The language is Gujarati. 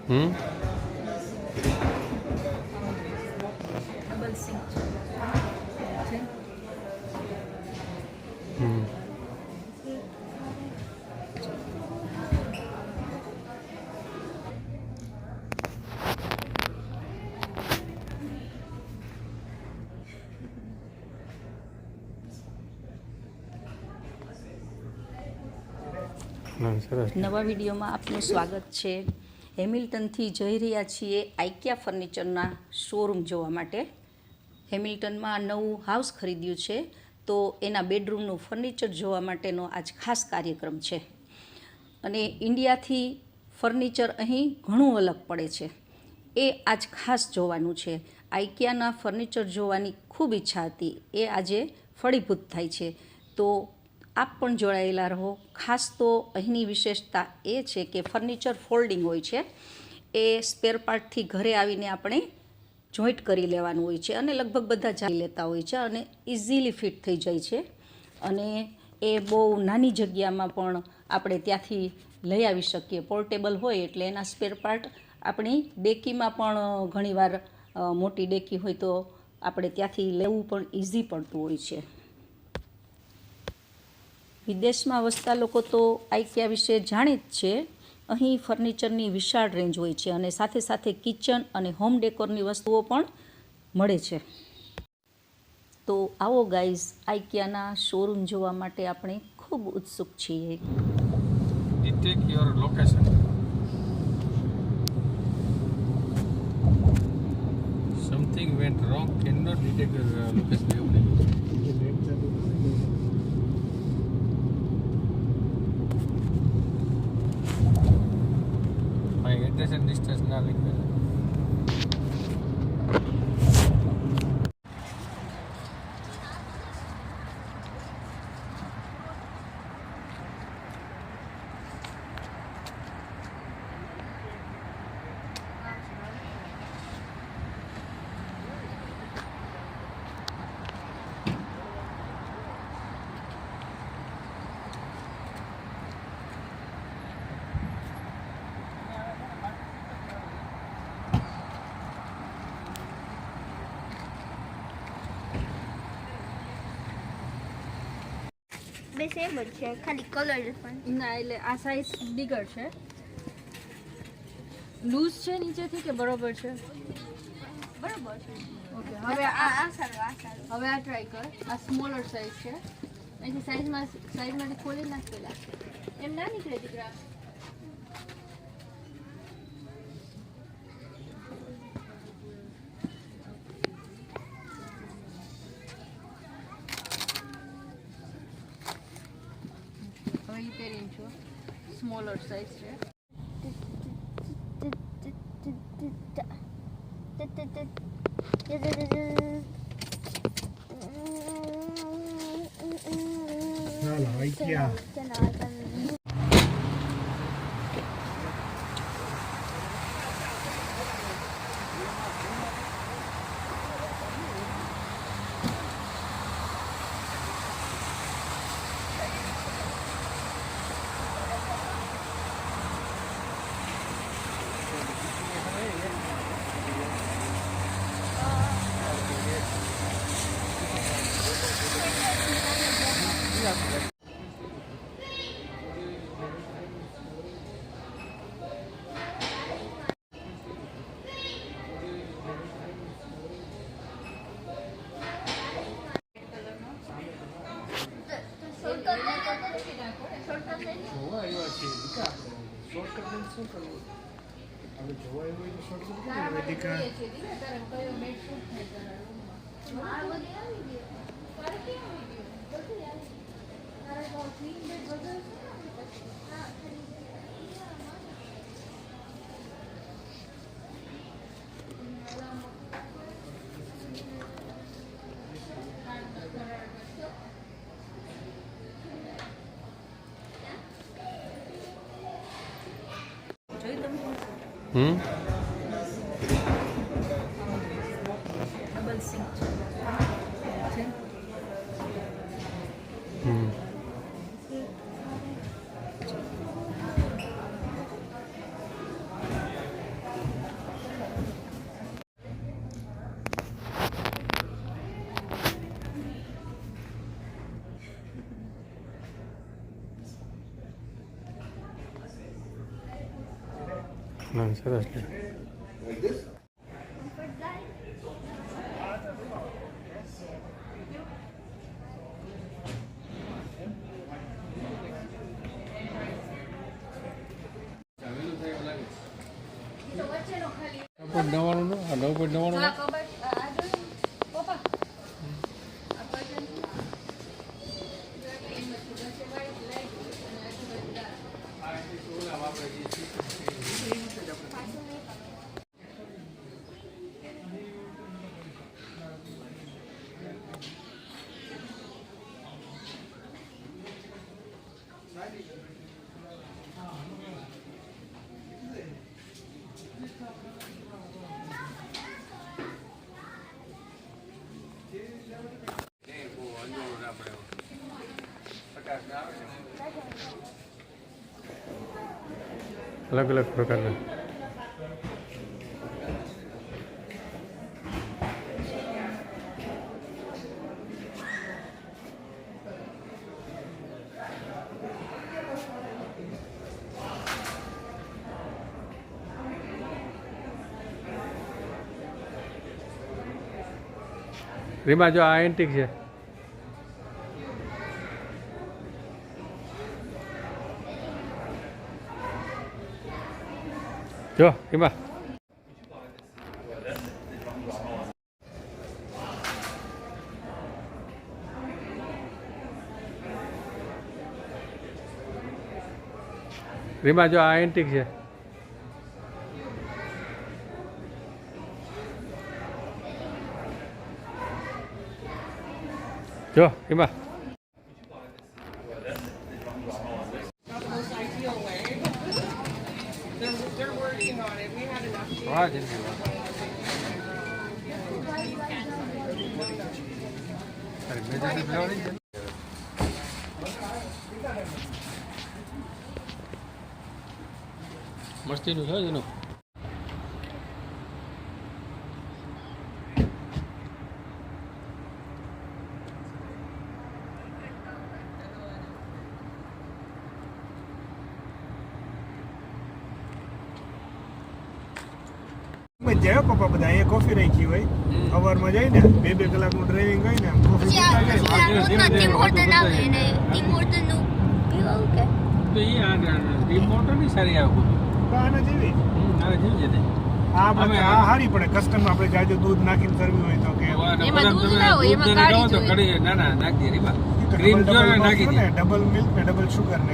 હમ ડબલ સિંક છે. હમ સરસ. નવા વિડીયોમાં આપનું સ્વાગત છે. હેમિલ્ટનથી જઈ રહ્યા છીએ આઇકિયા ફર્નિચરના શોરૂમ જોવા માટે. હેમિલ્ટનમાં નવું હાઉસ ખરીદ્યું છે, તો એના બેડરૂમનું ફર્નિચર જોવા માટેનો આજ ખાસ કાર્યક્રમ છે. અને ઇન્ડિયાથી ફર્નિચર અહીં ઘણું અલગ પડે છે, એ આજ ખાસ જોવાનું છે. આઇકિયાના ફર્નિચર જોવાની ખૂબ ઈચ્છા હતી, એ આજે ફળીભૂત થાય છે. તો આપ પણ જોડાયેલા રહો. ખાસ તો અહીંની વિશેષતા એ છે કે ફર્નિચર ફોલ્ડિંગ હોય છે. એ સ્પેર પાર્ટથી ઘરે આવીને આપણે જોઈન્ટ કરી લેવાનું હોય છે અને લગભગ બધા જાળી લેતા હોય છે અને ઇઝીલી ફિટ થઈ જાય છે. અને એ બહુ નાની જગ્યામાં પણ આપણે ત્યાંથી લઈ આવી શકીએ. પોર્ટેબલ હોય એટલે એના સ્પેર પાર્ટ આપણી ડેકીમાં પણ ઘણીવાર મોટી ડેકી હોય તો આપણે ત્યાંથી લેવું પણ ઇઝી પડતું હોય છે. વિદેશમાં વસતા લોકો તો આઇકિયા વિશે જાણે જ છે. અહીં ફર્નિચરની વિશાળ રેન્જ હોય છે અને સાથે સાથે કિચન અને હોમ ડેકોરની વસ્તુઓ પણ મળે છે. તો આવો ગાઈઝ, આઇકિયાના શોરૂમ જોવા માટે આપણે ખૂબ ઉત્સુક છીએ. Detect your location. Something went wrong, cannot detect your location. એવું નહીં. My address and distance ના લખેલા. બે સેમ જ છે, ખાલી કલર પણ. ના, એટલે આ સાઈઝ બિગર છે. લૂઝ છે નીચેથી કે બરોબર છે? બરોબર છે. ઓકે, હવે હવે આ સારું, આ સારું. હવે આ ટ્રાય કર. આ સ્મોલર સાઈઝ છે. અહીંથી સાઈઝમાંથી ખોલી નાખ પેલા. એમ ના નીકળે દીકરા. હવે ઈ પહેરીને છો. સ્મોલર સાઈઝ છે. ચાલો આઇકિયા. જોવા આવ્યા છીએ દીકા, શોર્ટકટ લઈને શું કરવું? હવે જોવા આવ્યું હોય તો શોર્ટકટ કેમ વેદિકા? ડબલ સિંક છે. ના સરસ છે. પણ 99 નો આ 9.99 આ કબાટ આ જોયું પપ્પા આ કર્ટન અલગ અલગ પ્રકારના રીમા જો આ એન્ટિક છે. જો રીમા રીમા જો આ એન્ટિક છે. જો રીમા વાહ જિંદગી વાહ. અરે મેજર તો ફેવરિટ છે. મસ્તીનું છે એનું. જાય પપ્પા બધા અહીંયા કોફી રાખી હોય સવારમાં જાય ને 2 કલાકનું ડ્રાઇવિંગ હોય ને કોફી પીતા જાય. ટીમ હોર્ટન આવે ને ટીમ હોર્ટનનું પીવું કે તો એ આ રિમોટ ની સારી આવે બધું. આના જેવી આ જેવી છે ને. આ બધે આ હારી પડે કસ્ટમ આપણે જાજો દૂધ નાખીને કરવી હોય તો કે એમાં દૂધ ના હોય, એમાં કાળી તો જોઈએ. કડી ના ના નાખી દે રીમા. ક્રીમ જો નાખી દે. ડબલ મિલ્ક ને ડબલ શુગર ને